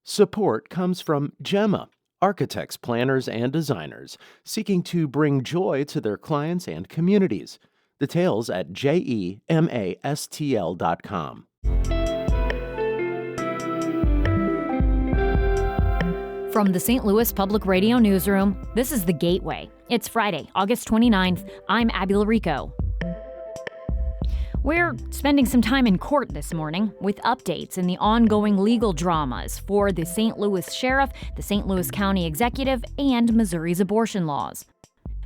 Support comes from Gemma, architects, planners, and designers seeking to bring joy to their clients and communities. Details at gemastl.com. From the St. Louis Public Radio Newsroom, this is The Gateway. It's Friday, August 29th. I'm Abby Larico. We're spending some time in court this morning with updates in the ongoing legal dramas for the St. Louis Sheriff, the St. Louis County Executive, and Missouri's abortion laws.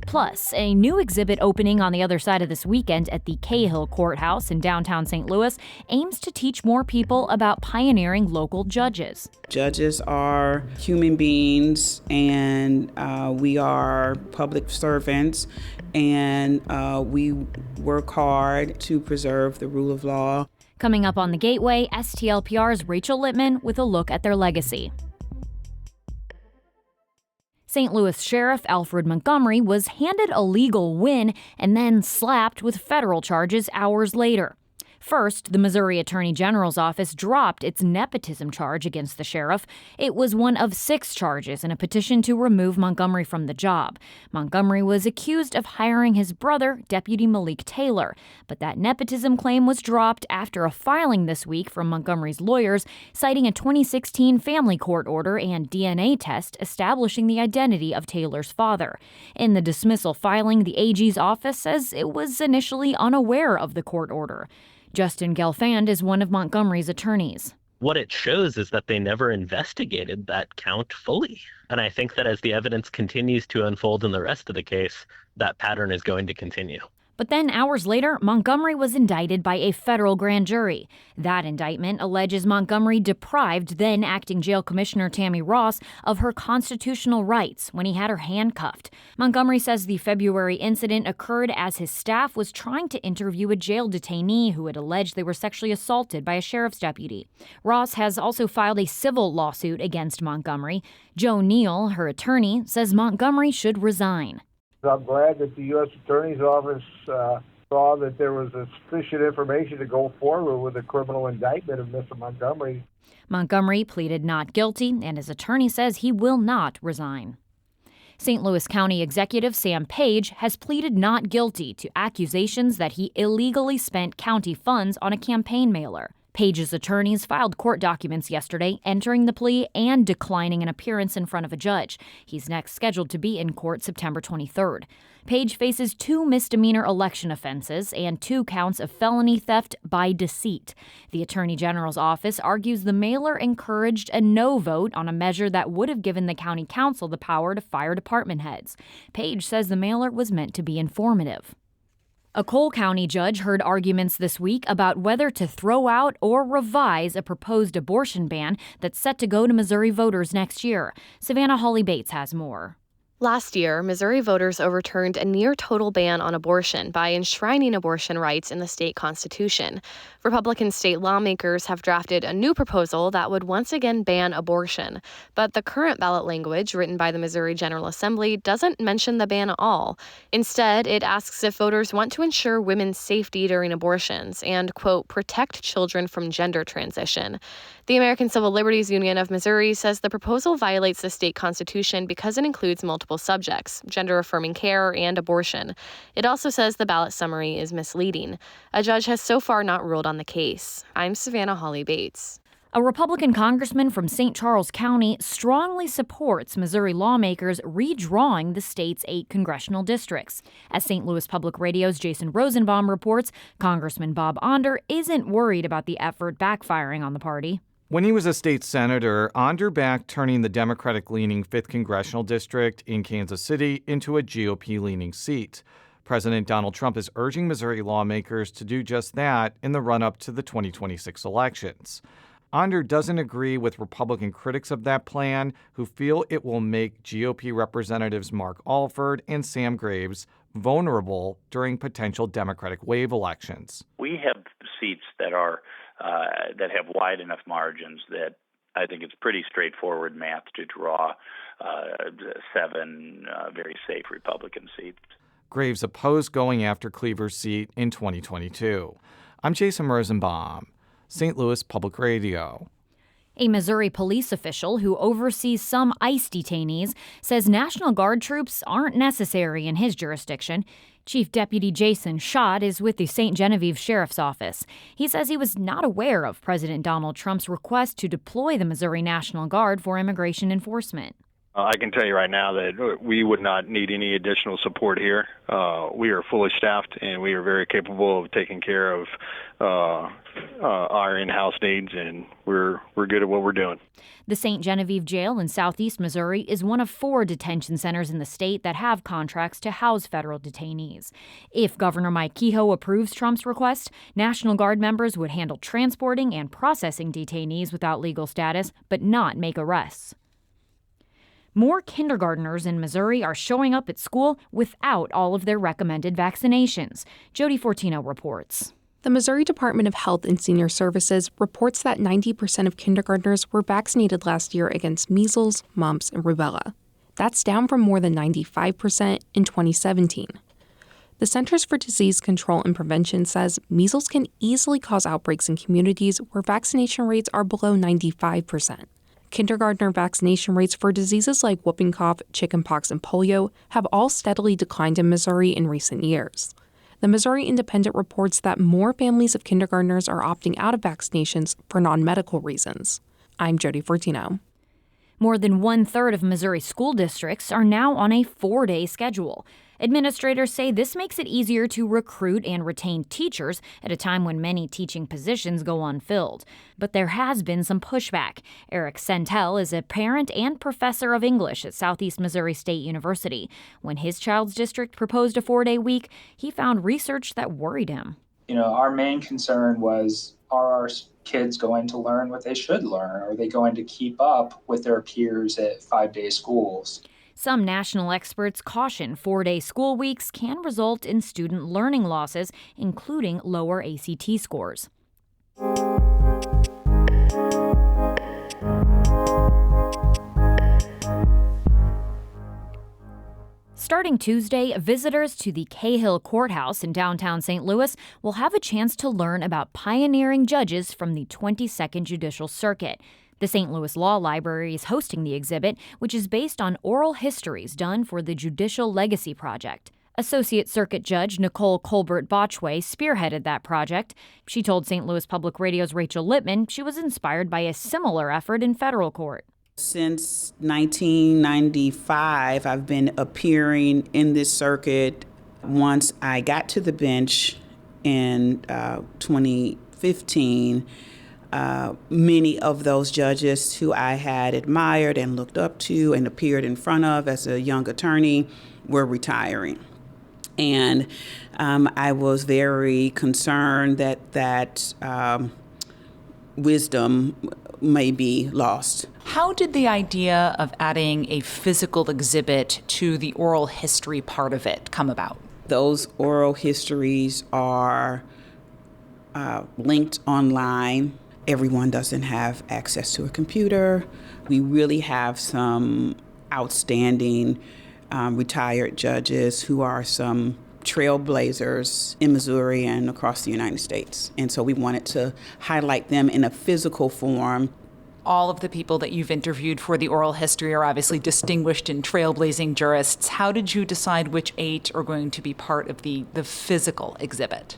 Plus, a new exhibit opening on the other side of this weekend at the Cahill courthouse in downtown St. Louis aims to teach more people about pioneering local judges. Judges are human beings, and we are public servants, and we work hard to preserve the rule of law. Coming up on The Gateway, STLPR's Rachel Lippmann with a look at their legacy. St. Louis Sheriff Alfred Montgomery was handed a legal win and then slapped with federal charges hours later. First, the Missouri Attorney General's office dropped its nepotism charge against the sheriff. It was one of 6 charges in a petition to remove Montgomery from the job. Montgomery was accused of hiring his brother, Deputy Malik Taylor, but that nepotism claim was dropped after a filing this week from Montgomery's lawyers, citing a 2016 family court order and DNA test establishing the identity of Taylor's father. In the dismissal filing, the AG's office says it was initially unaware of the court order. Justin Gelfand is one of Montgomery's attorneys. What it shows is that they never investigated that count fully. And I think that as the evidence continues to unfold in the rest of the case, that pattern is going to continue. But then hours later, Montgomery was indicted by a federal grand jury. That indictment alleges Montgomery deprived then acting jail commissioner Tammy Ross of her constitutional rights when he had her handcuffed. Montgomery says the February incident occurred as his staff was trying to interview a jail detainee who had alleged they were sexually assaulted by a sheriff's deputy. Ross has also filed a civil lawsuit against Montgomery. Joe Neal, her attorney, says Montgomery should resign. I'm glad that the U.S. Attorney's Office saw that there was sufficient information to go forward with a criminal indictment of Mr. Montgomery. Montgomery pleaded not guilty, and his attorney says he will not resign. St. Louis County Executive Sam Page has pleaded not guilty to accusations that he illegally spent county funds on a campaign mailer. Page's attorneys filed court documents yesterday, entering the plea and declining an appearance in front of a judge. He's next scheduled to be in court September 23rd. Page faces 2 misdemeanor election offenses and 2 counts of felony theft by deceit. The Attorney General's office argues the mailer encouraged a no vote on a measure that would have given the county council the power to fire department heads. Page says the mailer was meant to be informative. A Cole County judge heard arguments this week about whether to throw out or revise a proposed abortion ban that's set to go to Missouri voters next year. Savannah Hawley-Bates has more. Last year, Missouri voters overturned a near-total ban on abortion by enshrining abortion rights in the state constitution. Republican state lawmakers have drafted a new proposal that would once again ban abortion. But the current ballot language, written by the Missouri General Assembly, doesn't mention the ban at all. Instead, it asks if voters want to ensure women's safety during abortions and, quote, protect children from gender transition. The American Civil Liberties Union of Missouri says the proposal violates the state constitution because it includes multiple subjects, gender-affirming care and abortion. It also says the ballot summary is misleading. A judge has so far not ruled on the case. I'm Savannah Hawley-Bates. A Republican congressman from St. Charles County strongly supports Missouri lawmakers redrawing the state's 8 congressional districts. As St. Louis Public Radio's Jason Rosenbaum reports, Congressman Bob Onder isn't worried about the effort backfiring on the party. When he was a state senator, Onder backed turning the Democratic-leaning 5th Congressional District in Kansas City into a GOP-leaning seat. President Donald Trump is urging Missouri lawmakers to do just that in the run-up to the 2026 elections. Onder doesn't agree with Republican critics of that plan, who feel it will make GOP Representatives Mark Alford and Sam Graves vulnerable during potential Democratic wave elections. We have seats that are that have wide enough margins that I think it's pretty straightforward math to draw 7 very safe Republican seats. Graves opposed going after Cleaver's seat in 2022. I'm Jason Rosenbaum, St. Louis Public Radio. A Missouri police official who oversees some ICE detainees says National Guard troops aren't necessary in his jurisdiction. Chief Deputy Jason Schott is with the St. Genevieve Sheriff's Office. He says he was not aware of President Donald Trump's request to deploy the Missouri National Guard for immigration enforcement. I can tell you right now that we would not need any additional support here. We are fully staffed, and we are very capable of taking care of our in-house needs, and we're good at what we're doing. The St. Genevieve Jail in southeast Missouri is one of 4 detention centers in the state that have contracts to house federal detainees. If Governor Mike Cahill approves Trump's request, National Guard members would handle transporting and processing detainees without legal status, but not make arrests. More kindergartners in Missouri are showing up at school without all of their recommended vaccinations. Jody Fortino reports. The Missouri Department of Health and Senior Services reports that 90% of kindergartners were vaccinated last year against measles, mumps, and rubella. That's down from more than 95% in 2017. The Centers for Disease Control and Prevention says measles can easily cause outbreaks in communities where vaccination rates are below 95%. Kindergartner vaccination rates for diseases like whooping cough, chickenpox, and polio have all steadily declined in Missouri in recent years. The Missouri Independent reports that more families of kindergartners are opting out of vaccinations for non-medical reasons. I'm Jody Fortino. More than 1/3 of Missouri school districts are now on a 4-day schedule. Administrators say this makes it easier to recruit and retain teachers at a time when many teaching positions go unfilled. But there has been some pushback. Eric Sentel is a parent and professor of English at Southeast Missouri State University. When his child's district proposed a 4-day week, he found research that worried him. Our main concern was, are our kids going to learn what they should learn? Are they going to keep up with their peers at 5-day schools? Some national experts caution 4-day school weeks can result in student learning losses, including lower ACT scores. Starting Tuesday, visitors to the Cahill courthouse in downtown St. Louis will have a chance to learn about pioneering judges from the 22nd Judicial Circuit. The St. Louis Law Library is hosting the exhibit, which is based on oral histories done for the Judicial Legacy Project. Associate Circuit Judge Nicole Colbert-Botchway spearheaded that project. She told St. Louis Public Radio's Rachel Lippmann she was inspired by a similar effort in federal court. Since 1995, I've been appearing in this circuit. Once I got to the bench in 2015, many of those judges who I had admired and looked up to and appeared in front of as a young attorney were retiring. And I was very concerned that wisdom may be lost. How did the idea of adding a physical exhibit to the oral history part of it come about? Those oral histories are linked online. Everyone doesn't have access to a computer. We really have some outstanding retired judges who are some trailblazers in Missouri and across the United States. And so we wanted to highlight them in a physical form. All of the people that you've interviewed for the oral history are obviously distinguished and trailblazing jurists. How did you decide which 8 are going to be part of the physical exhibit?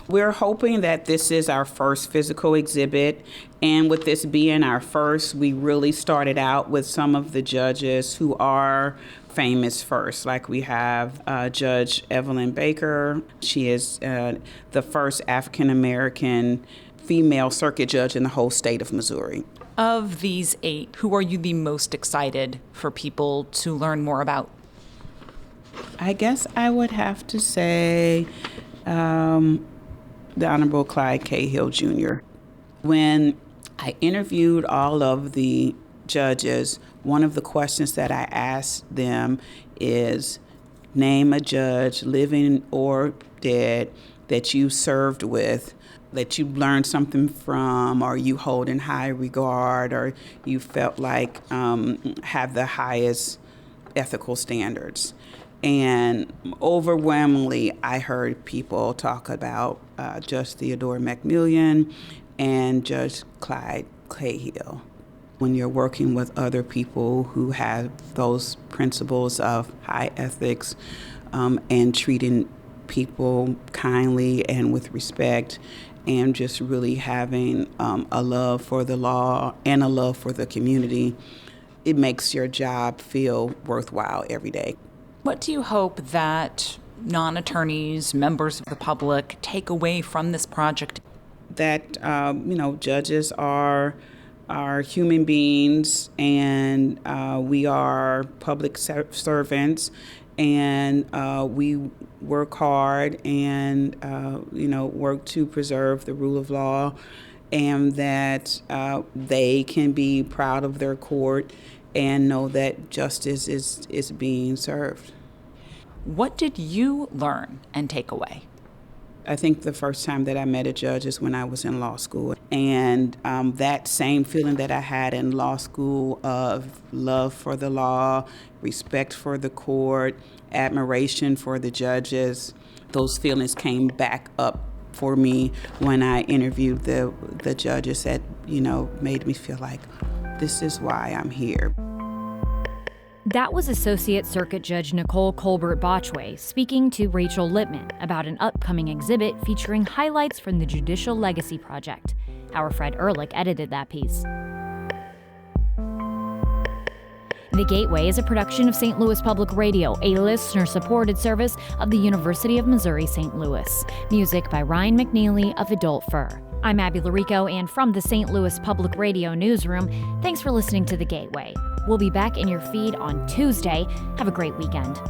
We're hoping that this is our first physical exhibit, and with this being our first, we really started out with some of the judges who are famous first. Like we have Judge Evelyn Baker. She is the first African-American female circuit judge in the whole state of Missouri. Of these 8, who are you the most excited for people to learn more about? I guess I would have to say the Honorable Clyde Cahill Jr. When I interviewed all of the judges, one of the questions that I asked them is, name a judge, living or dead, that you served with, that you learned something from, or you hold in high regard, or you felt like have the highest ethical standards. And overwhelmingly, I heard people talk about Judge Theodore McMillian and Judge Clyde Cahill. When you're working with other people who have those principles of high ethics and treating people kindly and with respect, and just really having a love for the law and a love for the community, it makes your job feel worthwhile every day. What do you hope that non-attorneys, members of the public, take away from this project? That, judges are human beings, and we are public servants, and we work hard and, work to preserve the rule of law, and that they can be proud of their court and know that justice is being served. What did you learn and take away? I think the first time that I met a judge is when I was in law school. And that same feeling that I had in law school of love for the law, respect for the court, admiration for the judges, those feelings came back up for me when I interviewed the judges that, made me feel like this is why I'm here. That was Associate Circuit Judge Nicole Colbert-Botchway speaking to Rachel Lippmann about an upcoming exhibit featuring highlights from the Judicial Legacy Project. Our Fred Ehrlich edited that piece. The Gateway is a production of St. Louis Public Radio, a listener-supported service of the University of Missouri St. Louis. Music by Ryan McNeely of Adult Fur. I'm Abby Larico, and from the St. Louis Public Radio newsroom, thanks for listening to The Gateway. We'll be back in your feed on Tuesday. Have a great weekend.